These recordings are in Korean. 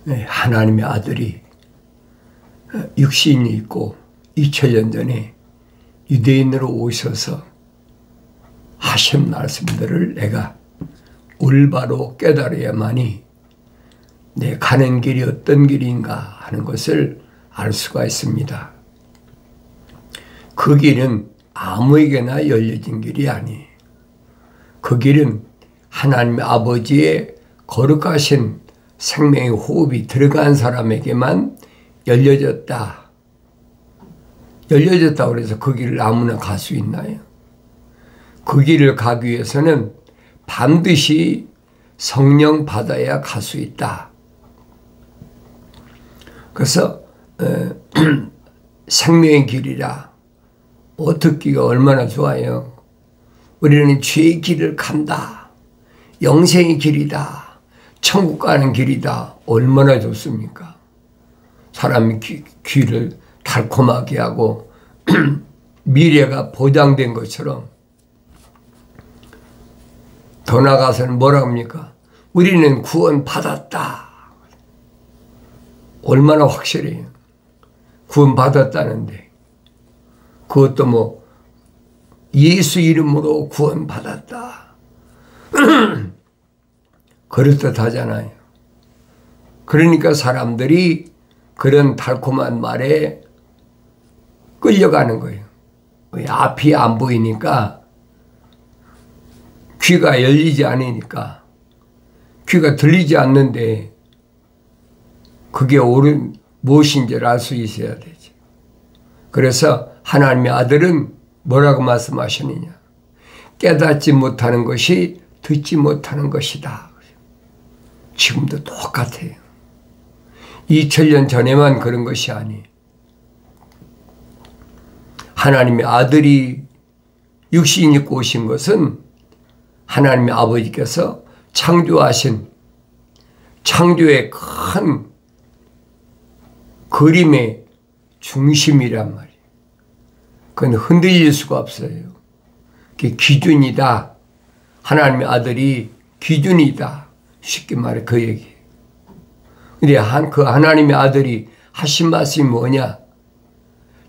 하나님의 아들이 육신이 있고 2000년 전에 유대인으로 오셔서 하신 말씀들을 내가 올바로 깨달아야만이 내 가는 길이 어떤 길인가 하는 것을 알 수가 있습니다. 그 길은 아무에게나 열려진 길이 아니에요. 그 길은 하나님의 아버지의 거룩하신 생명의 호흡이 들어간 사람에게만 열려졌다. 열려졌다고 해서 그 길을 아무나 갈 수 있나요? 그 길을 가기 위해서는 반드시 성령 받아야 갈 수 있다. 그래서 생명의 길이라 듣기가 얼마나 좋아요. 우리는 죄의 길을 간다. 영생의 길이다. 천국 가는 길이다. 얼마나 좋습니까? 사람이 귀를 달콤하게 하고 미래가 보장된 것처럼. 더 나아가서는 뭐라고 합니까? 우리는 구원 받았다. 얼마나 확실해요. 구원 받았다는데. 그것도 뭐 예수 이름으로 구원 받았다. 그럴듯하잖아요. 그러니까 사람들이 그런 달콤한 말에 끌려가는 거예요. 앞이 안 보이니까, 귀가 열리지 않으니까, 귀가 들리지 않는데 그게 옳은 무엇인지를 알 수 있어야 되죠. 그래서 하나님의 아들은 뭐라고 말씀하시느냐? 깨닫지 못하는 것이 듣지 못하는 것이다. 지금도 똑같아요. 2000년 전에만 그런 것이 아니에요. 하나님의 아들이 육신 입고 오신 것은 하나님의 아버지께서 창조하신 창조의 큰 그림의 중심이란 말이에요. 그건 흔들릴 수가 없어요. 그게 기준이다. 하나님의 아들이 기준이다. 쉽게 말해 그 얘기예요. 근데 그 하나님의 아들이 하신 말씀이 뭐냐?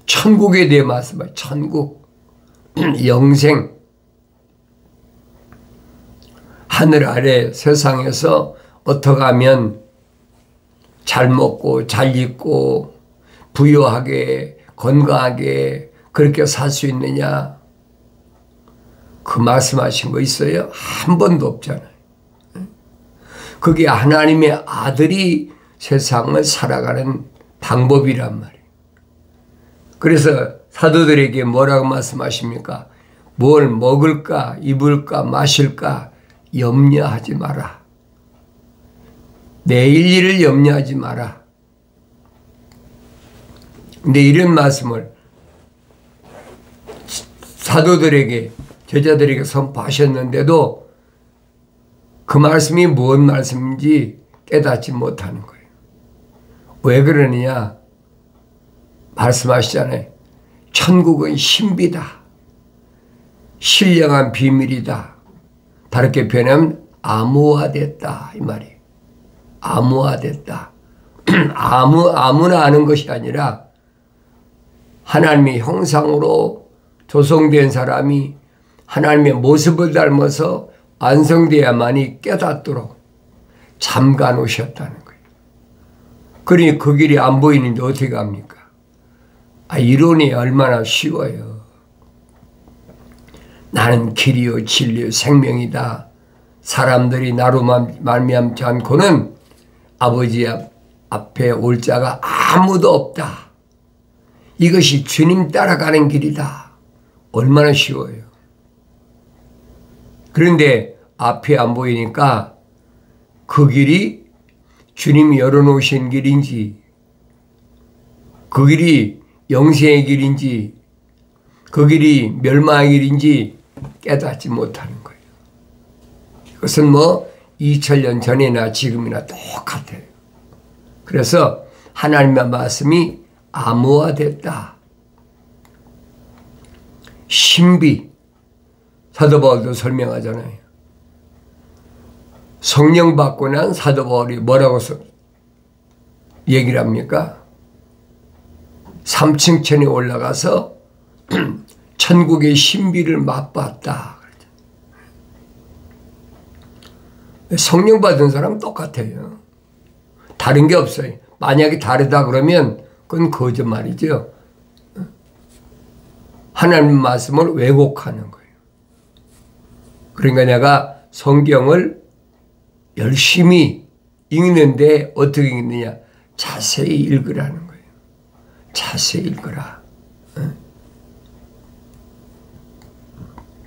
천국에 대해 말씀해요. 천국, 영생, 하늘 아래 세상에서 어떻게 하면 잘 먹고 잘 입고 부유하게 건강하게 그렇게 살 수 있느냐? 그 말씀하신 거 있어요? 한 번도 없잖아요. 그게 하나님의 아들이 세상을 살아가는 방법이란 말이에요. 그래서 사도들에게 뭐라고 말씀하십니까? 뭘 먹을까 입을까 마실까 염려하지 마라. 내일 일을 염려하지 마라. 근데 이런 말씀을 사도들에게 제자들에게 선포하셨는데도 그 말씀이 무슨 말씀인지 깨닫지 못하는 거예요. 왜 그러느냐? 말씀하시잖아요. 천국은 신비다. 신령한 비밀이다. 다르게 표현하면 암호화됐다 이 말이에요. 암호화됐다. 아무나 아는 것이 아니라 하나님의 형상으로 조성된 사람이 하나님의 모습을 닮아서 완성되어야만이 깨닫도록 잠가 놓으셨다는 거예요. 그러니 그 길이 안 보이는데 어떻게 합니까? 이론이 얼마나 쉬워요. 나는 길이요 진리요 생명이다. 사람들이 나로 말미암지 않고는 아버지 앞에 올 자가 아무도 없다. 이것이 주님 따라가는 길이다. 얼마나 쉬워요. 그런데 앞이 안 보이니까 그 길이 주님이 열어놓으신 길인지 그 길이 영생의 길인지 그 길이 멸망의 길인지 깨닫지 못하는 거예요. 이것은 뭐 2000년 전이나 지금이나 똑같아요. 그래서 하나님의 말씀이 암호화됐다. 신비. 사도 바울도 설명하잖아요. 성령 받고 난 사도 바울이 뭐라고 얘기를 합니까? 3층천에 올라가서 천국의 신비를 맛봤다. 성령 받은 사람 똑같아요. 다른 게 없어요. 만약에 다르다 그러면 그건 거짓말이죠. 하나님 말씀을 왜곡하는 거예요. 그러니까 내가 성경을 열심히 읽는데 어떻게 읽느냐? 자세히 읽으라는 거예요. 자세히 읽어라.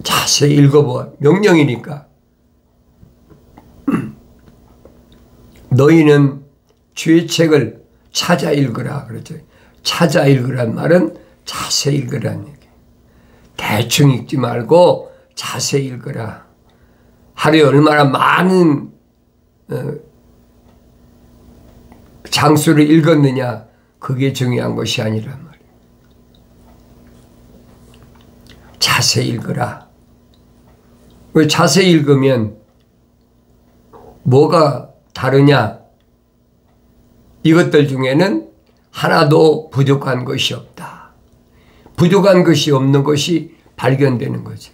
자세히 읽어봐. 명령이니까. 너희는 주의 책을 찾아 읽으라 그러죠. 찾아 읽으란 말은 자세히 읽으라는 얘기. 대충 읽지 말고 자세히 읽으라. 하루에 얼마나 많은 장수를 읽었느냐, 그게 중요한 것이 아니란 말이에요. 자세히 읽으라. 왜 자세히 읽으면 뭐가 다르냐? 이것들 중에는 하나도 부족한 것이 없다. 부족한 것이 없는 것이 발견되는 거죠.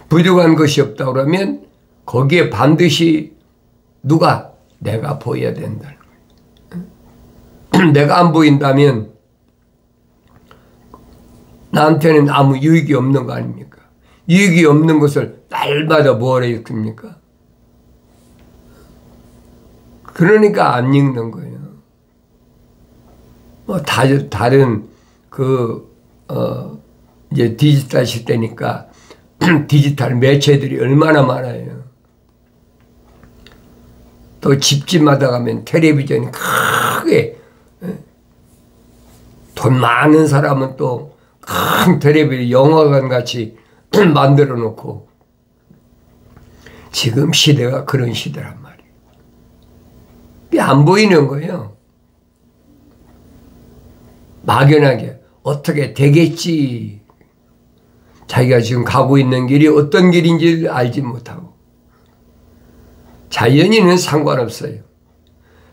부족한 것이 없다 그러면 거기에 반드시 누가? 내가 보여야 된다는 거예요. 내가 안 보인다면 나한테는 아무 유익이 없는 거 아닙니까? 유익이 없는 것을 날마다 뭐라 읽습니까? 그러니까 안 읽는 거예요. 다른 이제 디지털 시대니까 디지털 매체들이 얼마나 많아요. 또 집집마다 가면 텔레비전이 크게, 돈 많은 사람은 또 큰 텔레비전 영화관 같이 만들어 놓고, 지금 시대가 그런 시대란 말이에요. 그게 안 보이는 거예요. 막연하게 어떻게 되겠지. 자기가 지금 가고 있는 길이 어떤 길인지 알지 못하고. 자연인은 상관없어요.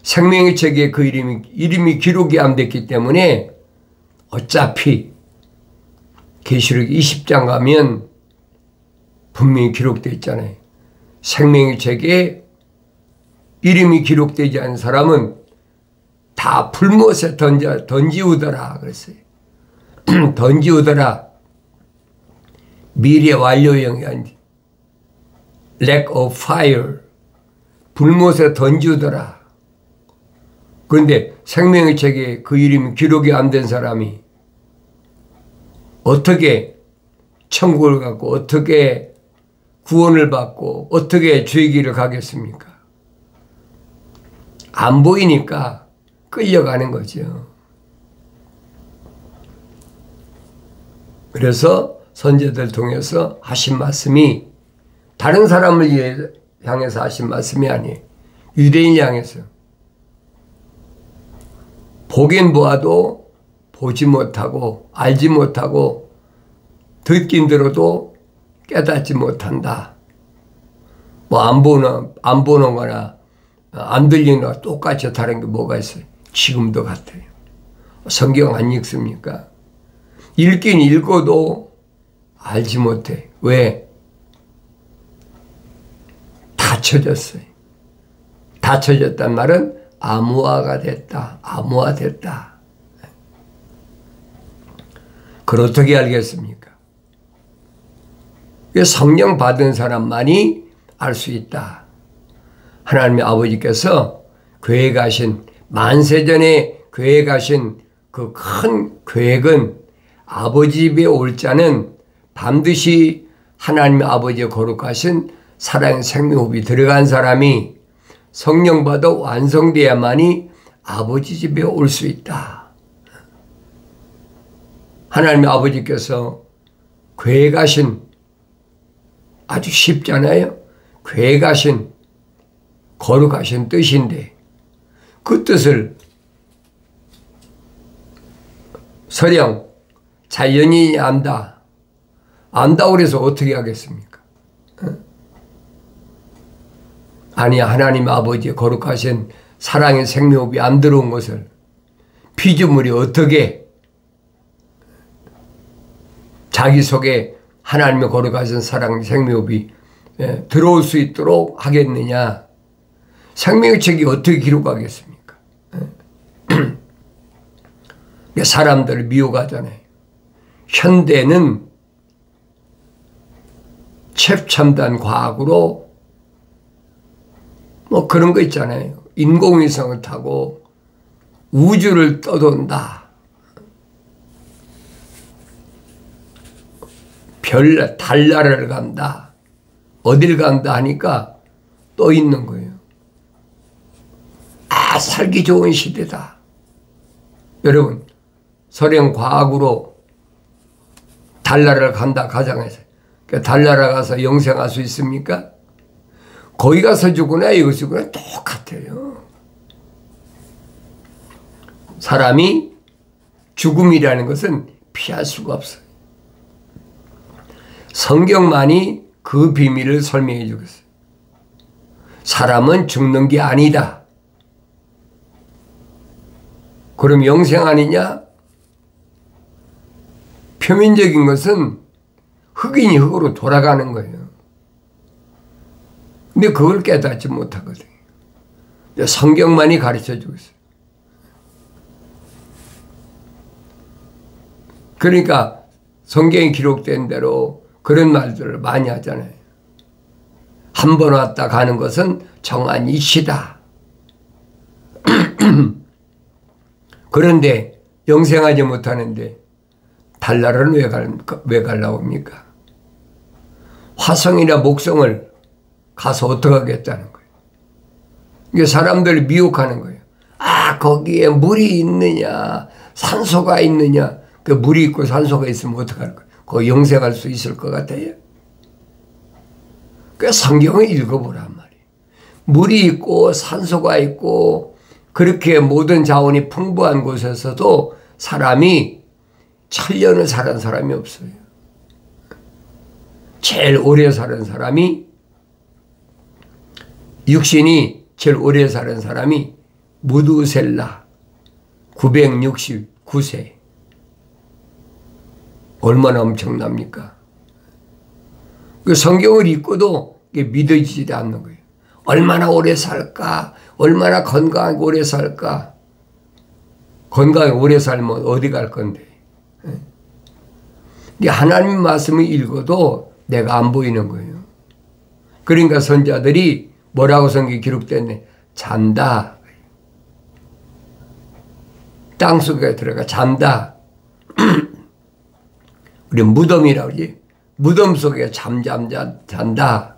생명의 책에 그 이름이 기록이 안 됐기 때문에 어차피 계시록 20장 가면 분명히 기록되어 있잖아요. 생명의 책에 이름이 기록되지 않은 사람은 다 불못에 던지우더라 그랬어요. 던지우더라. 미래 완료형이 아니지. lack of fire. 불못에 던지우더라. 그런데 생명의 책에 그 이름이 기록이 안 된 사람이 어떻게 천국을 갖고 어떻게 구원을 받고 어떻게 주의 길을 가겠습니까? 안 보이니까 끌려가는 거죠. 그래서 선제들 통해서 하신 말씀이 다른 사람을 향해서 하신 말씀이 아니에요. 유대인 향해서. 보긴 보아도 보지 못하고 알지 못하고 듣긴 들어도 깨닫지 못한다. 뭐 안 보는 거나 안 들리는 거나 똑같이 다른 게 뭐가 있어요? 지금도 같아요. 성경 안 읽습니까? 읽긴 읽어도 알지 못해. 왜? 닫혀졌어요. 닫혀졌단 말은 암호화가 됐다. 암호화됐다. 그걸 어떻게 알겠습니까? 성령 받은 사람만이 알 수 있다. 하나님의 아버지께서 교회에 가신, 만세전에 교회에 가신 그 큰 계획은 아버지 집에 올 자는 반드시 하나님의 아버지의 거룩하신 사랑의 생명호흡이 들어간 사람이 성령 받아 완성되어야만이 아버지 집에 올 수 있다. 하나님의 아버지께서 교회에 가신, 아주 쉽잖아요. 교회에 가신 거룩하신 뜻인데 그 뜻을 설령 자연인이 안다. 안다고 해서 어떻게 하겠습니까? 아니, 하나님 아버지의 거룩하신 사랑의 생명호흡이 안 들어온 것을 피조물이 어떻게 자기 속에 하나님의 거룩하신 사랑의 생명호흡이 들어올 수 있도록 하겠느냐. 생명의 책이 어떻게 기록하겠습니까? 사람들을 미혹하잖아요. 현대는 최첨단 과학으로 뭐 그런 거 있잖아요. 인공위성을 타고 우주를 떠돈다. 달나라를 간다. 어딜 간다 하니까 또 있는 거예요. 아, 살기 좋은 시대다. 여러분, 소련 과학으로 달나라를 간다 가정해서 달나라 가서 영생할 수 있습니까? 거기 가서 죽으나 이거 죽으나 똑같아요. 사람이 죽음이라는 것은 피할 수가 없어요. 성경만이 그 비밀을 설명해 주겠어요. 사람은 죽는 게 아니다. 그럼 영생 아니냐? 표면적인 것은 흑인이 흑으로 돌아가는 거예요. 근데 그걸 깨닫지 못하거든요. 성경만이 가르쳐 주고 있어요. 그러니까 성경에 기록된 대로 그런 말들을 많이 하잖아요. 한 번 왔다 가는 것은 정한 이치다. 그런데 영생하지 못하는데 달나라는 왜 가려고 합니까? 화성이나 목성을 가서 어떻게 하겠다는 거예요. 이게 사람들을 미혹하는 거예요. 아, 거기에 물이 있느냐, 산소가 있느냐. 그 물이 있고 산소가 있으면 어떡할 거예요? 거기 영생할 수 있을 것 같아요? 그 성경을 읽어보란 말이에요. 물이 있고 산소가 있고 그렇게 모든 자원이 풍부한 곳에서도 사람이 1000년을 사는 사람이 없어요. 제일 오래 사는 사람이, 육신이 제일 오래 사는 사람이 무두셀라 969세. 얼마나 엄청납니까? 그 성경을 읽고도 믿어지지 않는 거예요. 얼마나 오래 살까? 얼마나 건강하게 오래 살까? 건강하게 오래 살면 어디 갈 건데? 하나님 말씀을 읽어도 내가 안 보이는 거예요. 그러니까 선자들이 뭐라고 성경에 기록됐네? 잔다. 땅속에 들어가 잔다. 우리 무덤이라고 그러지. 무덤 속에 잔다.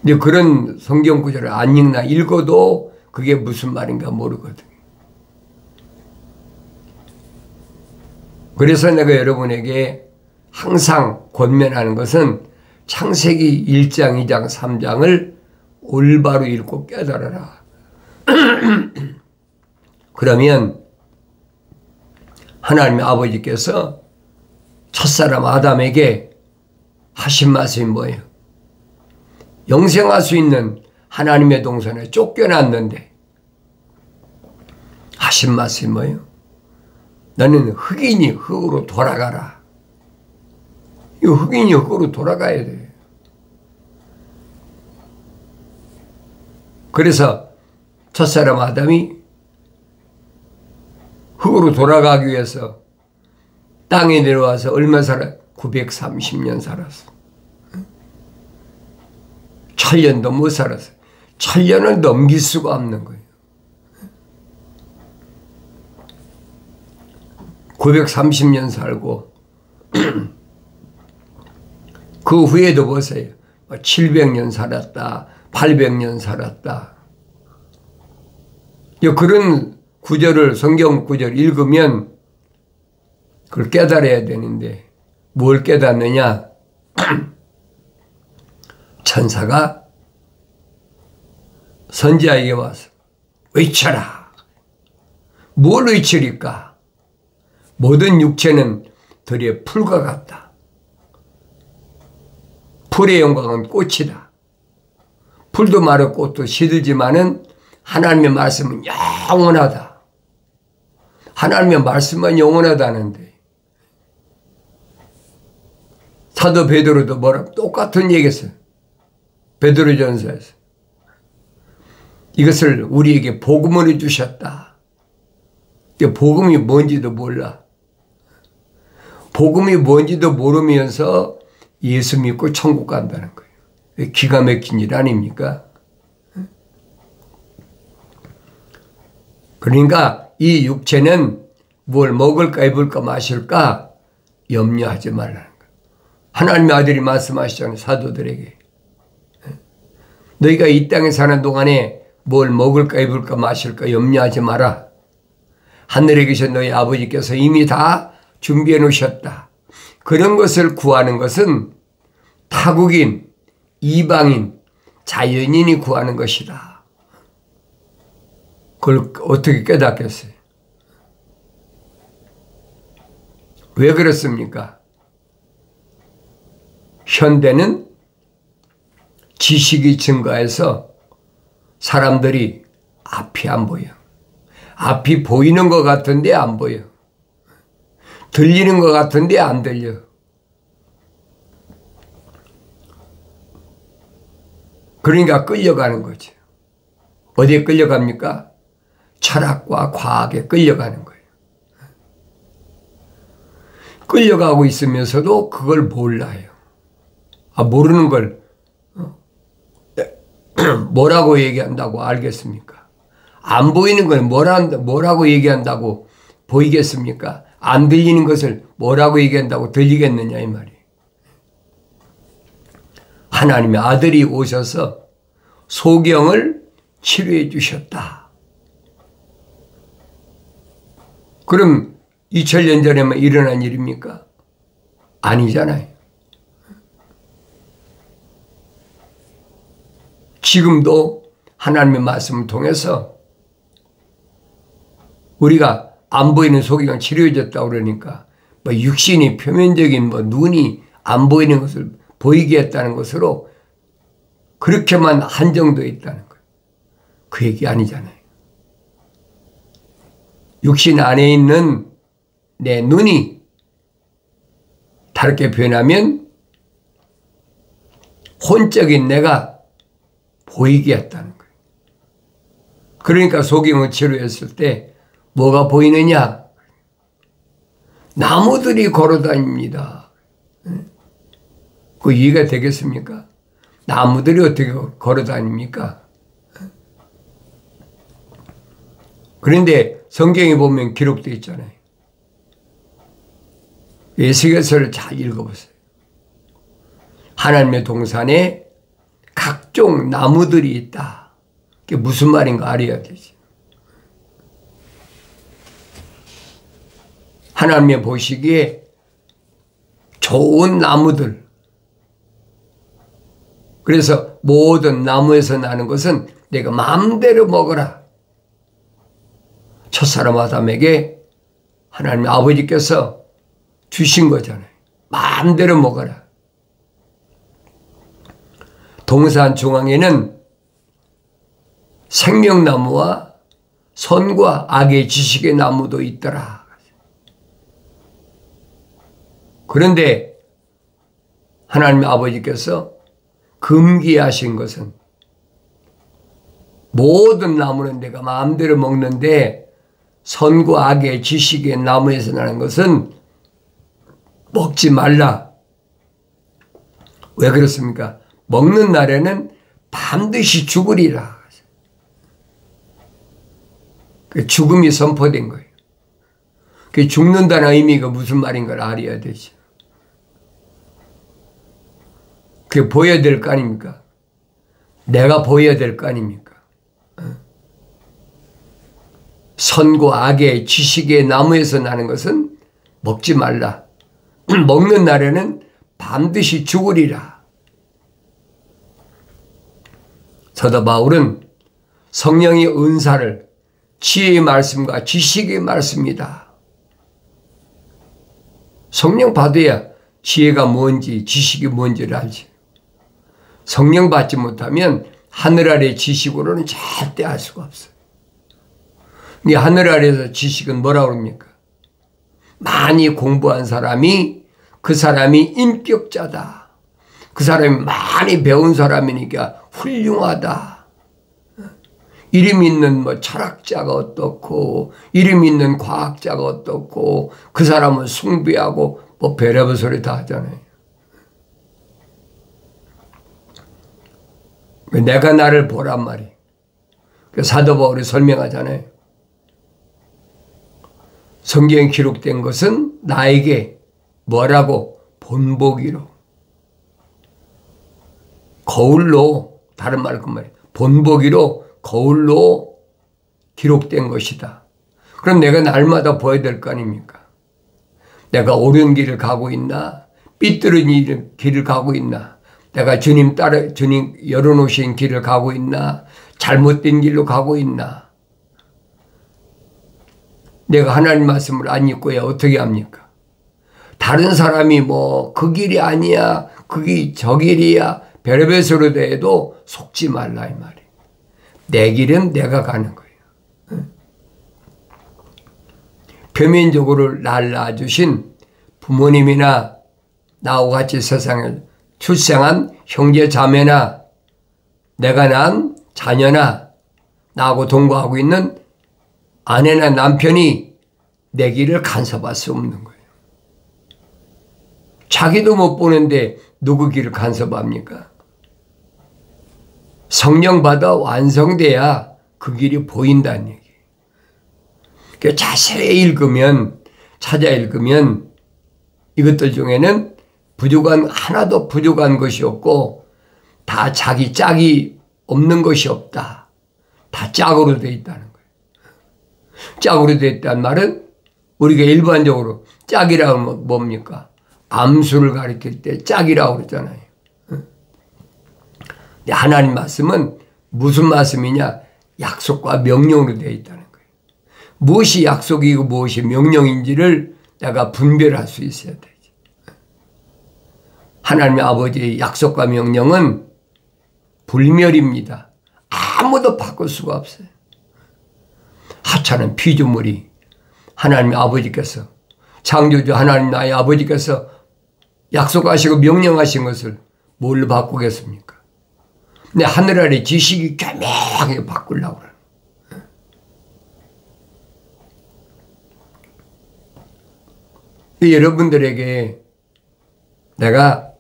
근데 그런 성경 구절을 안 읽어도 그게 무슨 말인가 모르거든. 그래서 내가 여러분에게 항상 권면하는 것은 창세기 1장, 2장, 3장을 올바로 읽고 깨달아라. 그러면 하나님의 아버지께서 첫사람 아담에게 하신 말씀이 뭐예요? 영생할 수 있는 하나님의 동산에 쫓겨났는데 하신 말씀이 뭐예요? 너는 흑인이 흑으로 돌아가라. 이 흑인이 흑으로 돌아가야 돼. 그래서 첫사람 아담이 흑으로 돌아가기 위해서 땅에 내려와서 얼마 살아? 930년 살았어. 1000년도 못 살았어. 1000년을 넘길 수가 없는 거예요. 930년 살고 그 후에도 보세요. 700년 살았다. 800년 살았다. 그런 구절을, 성경 구절 읽으면 그걸 깨달아야 되는데 뭘 깨닫느냐? 천사가 선지자에게 와서 외쳐라. 뭘 외치리까? 모든 육체는 들의 풀과 같다. 풀의 영광은 꽃이다. 풀도 마르고 꽃도 시들지만은 하나님의 말씀은 영원하다. 하나님의 말씀만 영원하다는데 사도 베드로도 뭐라고 똑같은 얘기했어요. 베드로전서에서 이것을 우리에게 복음으로 주셨다. 복음이 뭔지도 몰라. 복음이 뭔지도 모르면서 예수 믿고 천국 간다는 거예요. 기가 막힌 일 아닙니까? 그러니까 이 육체는 뭘 먹을까 입을까 마실까 염려하지 말라는 거예요. 하나님의 아들이 말씀하시잖아요. 사도들에게. 너희가 이 땅에 사는 동안에 뭘 먹을까 입을까 마실까 염려하지 마라. 하늘에 계신 너희 아버지께서 이미 다 준비해 놓으셨다. 그런 것을 구하는 것은 타국인, 이방인, 자연인이 구하는 것이다. 그걸 어떻게 깨닫겠어요? 왜 그렇습니까? 현대는 지식이 증가해서 사람들이 앞이 안 보여. 앞이 보이는 것 같은데 안 보여. 들리는 것 같은데 안 들려. 그러니까 끌려가는 거죠. 어디에 끌려갑니까? 철학과 과학에 끌려가는 거예요. 끌려가고 있으면서도 그걸 몰라요. 모르는 걸 뭐라고 얘기한다고 알겠습니까? 안 보이는 걸 뭐라고 얘기한다고 보이겠습니까? 안 들리는 것을 뭐라고 얘기한다고 들리겠느냐 이 말이에요. 하나님의 아들이 오셔서 소경을 치료해 주셨다. 그럼 2000년 전에만 일어난 일입니까? 아니잖아요. 지금도 하나님의 말씀을 통해서 우리가 안 보이는 소경을 치료해 줬다고 그러니까 육신이 표면적인 눈이 안 보이는 것을 보이게 했다는 것으로 그렇게만 한정되어 있다는 거예요. 그 얘기 아니잖아요. 육신 안에 있는 내 눈이 다르게 변하면 혼적인 내가 보이게 했다는 거예요. 그러니까 소경을 치료했을 때 뭐가 보이느냐? 나무들이 걸어다닙니다. 그 이해가 되겠습니까? 나무들이 어떻게 걸어다닙니까? 그런데 성경에 보면 기록되어 있잖아요. 에스겔서를 잘 읽어보세요. 하나님의 동산에 각종 나무들이 있다. 그게 무슨 말인가 알아야 되지. 하나님의 보시기에 좋은 나무들. 그래서 모든 나무에서 나는 것은 내가 마음대로 먹어라. 첫사람 아담에게 하나님 아버지께서 주신 거잖아요. 마음대로 먹어라. 동산 중앙에는 생명나무와 선과 악의 지식의 나무도 있더라. 그런데 하나님 아버지께서 금기하신 것은 모든 나무는 내가 마음대로 먹는데 선과 악의 지식의 나무에서 나는 것은 먹지 말라. 왜 그렇습니까? 먹는 날에는 반드시 죽으리라. 그 죽음이 선포된 거예요. 그 죽는다는 의미가 무슨 말인 걸 알아야 되죠. 그게 보여야 될 거 아닙니까? 내가 보여야 될 거 아닙니까? 선과 악의 지식의 나무에서 나는 것은 먹지 말라. 먹는 날에는 반드시 죽으리라. 사도 바울은 성령의 은사를 지혜의 말씀과 지식의 말씀이다. 성령 받아야 지혜가 뭔지 지식이 뭔지를 알지. 성령 받지 못하면 하늘 아래 지식으로는 절대 알 수가 없어요. 이 하늘 아래에서 지식은 뭐라고 합니까? 많이 공부한 사람이 그 사람이 인격자다. 그 사람이 많이 배운 사람이니까 훌륭하다. 이름 있는 뭐 철학자가 어떻고 이름 있는 과학자가 어떻고 그 사람은 숭배하고 뭐 별의별 소리 다 하잖아요. 내가 나를 보란 말이에요. 사도 바울이 설명하잖아요. 성경에 기록된 것은 나에게 뭐라고? 본보기로. 거울로, 다른 말은 그 말이에요. 본보기로 거울로 기록된 것이다. 그럼 내가 날마다 보아야 될 거 아닙니까? 내가 옳은 길을 가고 있나? 삐뚤은 길을 가고 있나? 내가 주님 열어놓으신 길을 가고 있나? 잘못된 길로 가고 있나? 내가 하나님 말씀을 안 읽고야 어떻게 합니까? 다른 사람이 뭐 그 길이 아니야, 그게 저 길이야, 별의별 소리도 해도 속지 말라 이 말이에요. 내 길은 내가 가는 거예요. 표면적으로 날 낳아주신 부모님이나 나와 같이 세상에 출생한 형제 자매나 내가 낳은 자녀나 나하고 동거하고 있는 아내나 남편이 내 길을 간섭할 수 없는 거예요. 자기도 못 보는데 누구 길을 간섭합니까? 성령 받아 완성돼야 그 길이 보인다는 얘기예요. 그러니까 자세히 읽으면, 찾아 읽으면 이것들 중에는 하나도 부족한 것이 없고 다 자기 짝이 없는 것이 없다. 다 짝으로 되어 있다는 거예요. 짝으로 되어 있다는 말은 우리가 일반적으로 짝이라고 하면 뭡니까? 암수를 가리킬 때 짝이라고 그러잖아요. 하나님 말씀은 무슨 말씀이냐? 약속과 명령으로 되어 있다는 거예요. 무엇이 약속이고 무엇이 명령인지를 내가 분별할 수 있어야 되지. 하나님 아버지의 약속과 명령은 불멸입니다. 아무도 바꿀 수가 없어요. 하찮은 피조물이 하나님 아버지께서, 창조주 하나님 나의 아버지께서 약속하시고 명령하신 것을 뭘로 바꾸겠습니까? 근데 하늘 아래 지식이 교묘하게 바꾸려고 그래요. 여러분들에게 내가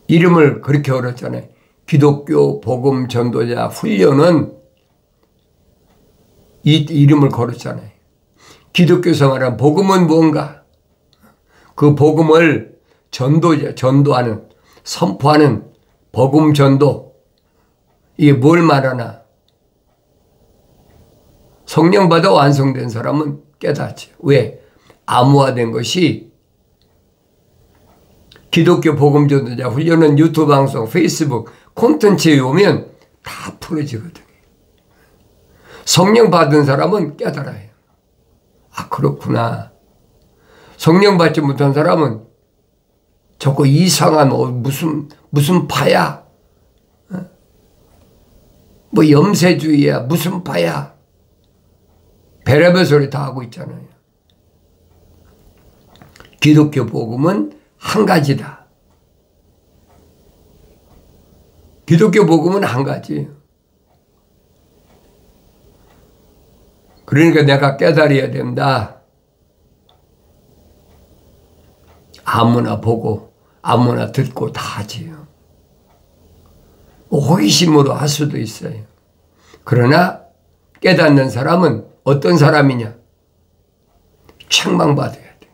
이름을 그렇게 걸었잖아요. 기독교 복음 전도자 훈련은 이 이름을 걸었잖아요. 기독교 생활은 복음은 뭔가? 그 복음을 전도하는, 선포하는 복음 전도. 이게 뭘 말하나? 성령 받아 완성된 사람은 깨닫지. 왜? 암호화된 것이 기독교 복음 전도자 훈련은 유튜브 방송, 페이스북, 콘텐츠에 오면 다 풀어지거든요. 성령 받은 사람은 깨달아요. 아, 그렇구나. 성령 받지 못한 사람은 저거 이상한 무슨 파야? 뭐 염세주의야? 무슨 파야? 별의별 소리 다 하고 있잖아요. 기독교 복음은 한 가지다. 기독교 복음은 한 가지예요. 그러니까 내가 깨달아야 된다. 아무나 보고 아무나 듣고 다 하지요. 호기심으로 할 수도 있어요. 그러나 깨닫는 사람은 어떤 사람이냐? 책망받아야 돼.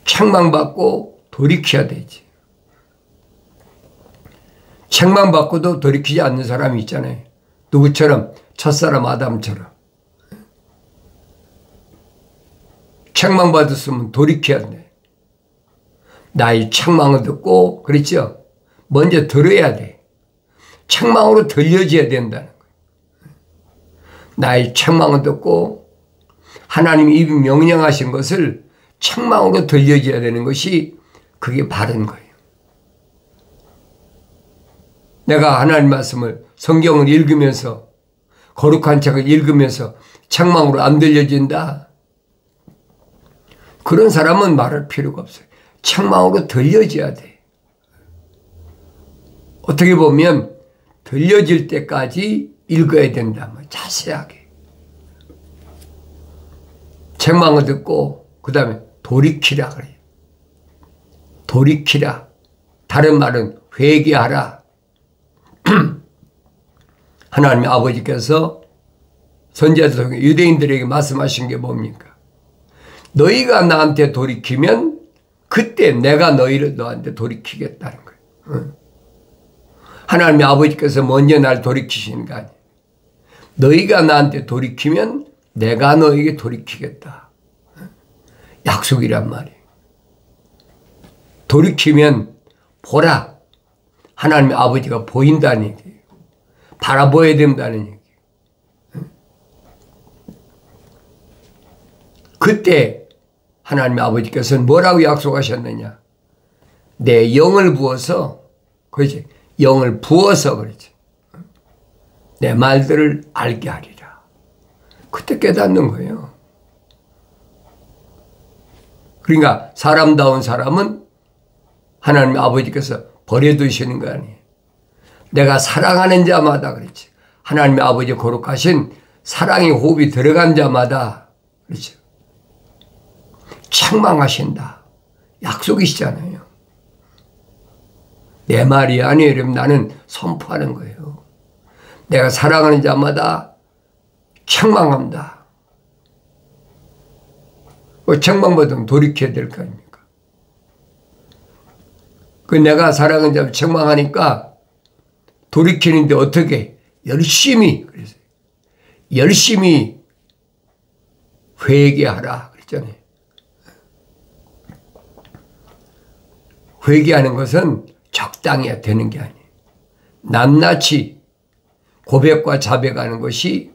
책망받고 돌이켜야 되지. 책망받고도 돌이키지 않는 사람이 있잖아요. 누구처럼? 첫사람 아담처럼. 책망받았으면 돌이켜야 돼. 나의 책망을 듣고, 그렇죠? 먼저 들어야 돼. 책망으로 들려져야 된다는 거예요. 나의 책망을 듣고 하나님이 이미 명령하신 것을 책망으로 들려져야 되는 것이 그게 바른 거예요. 내가 하나님 말씀을 성경을 읽으면서 거룩한 책을 읽으면서 책망으로 안 들려진다. 그런 사람은 말할 필요가 없어요. 책망으로 들려져야 돼. 어떻게 보면 들려질 때까지 읽어야 된다. 자세하게. 책망을 듣고 그 다음에 돌이키라 그래요. 돌이키라. 다른 말은 회개하라. 하나님의 아버지께서 선지자들 통해 유대인들에게 말씀하신 게 뭡니까? 너희가 나한테 돌이키면 그때 내가 너한테 돌이키겠다는 거예요. 하나님의 아버지께서 먼저 날 돌이키시는 거 아니에요. 너희가 나한테 돌이키면 내가 너에게 돌이키겠다. 약속이란 말이에요. 돌이키면 보라. 하나님의 아버지가 보인다는 얘기예요. 바라보아야 된다는 얘기예요. 그때 하나님의 아버지께서는 뭐라고 약속하셨느냐? 내 영을 부어서, 그렇지? 영을 부어서 그렇지. 내 말들을 알게 하리라. 그때 깨닫는 거예요. 그러니까 사람다운 사람은 하나님 아버지께서 버려두시는 거 아니에요. 내가 사랑하는 자마다 그렇지. 하나님의 아버지 거룩하신 사랑의 호흡이 들어간 자마다 그렇죠. 책망하신다. 약속이시잖아요. 내 말이 아니에요. 여러분, 나는 선포하는 거예요. 내가 사랑하는 자마다 책망합니다. 책망받으면 돌이켜야 될 거 아닙니까? 그 내가 사랑하는 자 책망하니까 돌이키는데 어떻게? 열심히, 그래서 열심히 회개하라 그랬잖아요. 회개하는 것은 적당히 되는 게 아니에요. 낱낱이 고백과 자백하는 것이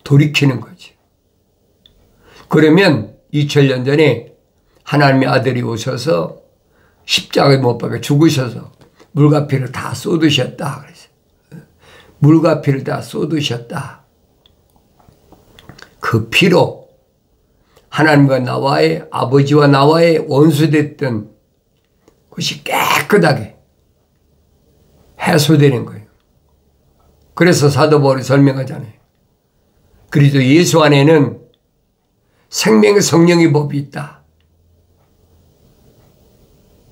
돌이키는 거지. 그러면 2000년 전에 하나님의 아들이 오셔서 십자가에 못 박혀 죽으셔서 물과 피를 다 쏟으셨다. 그래서 물과 피를 다 쏟으셨다. 그 피로 하나님과 나와의 아버지와 나와의 원수됐던 것이 깨끗하게 해소되는 거예요. 그래서 사도 바울이 설명하잖아요. 그리스도 예수 안에는 생명의 성령의 법이 있다.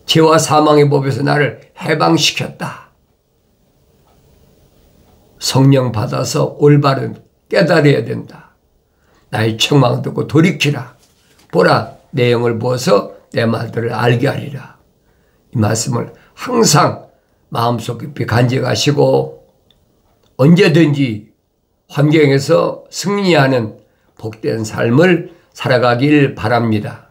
죄와 사망의 법에서 나를 해방시켰다. 성령 받아서 올바른 깨달아야 된다. 나의 책망을 듣고 돌이키라. 보라, 내 영을 부어서 내 말들을 알게 하리라. 이 말씀을 항상 마음속 깊이 간직하시고 언제든지 환경에서 승리하는 복된 삶을 살아가길 바랍니다.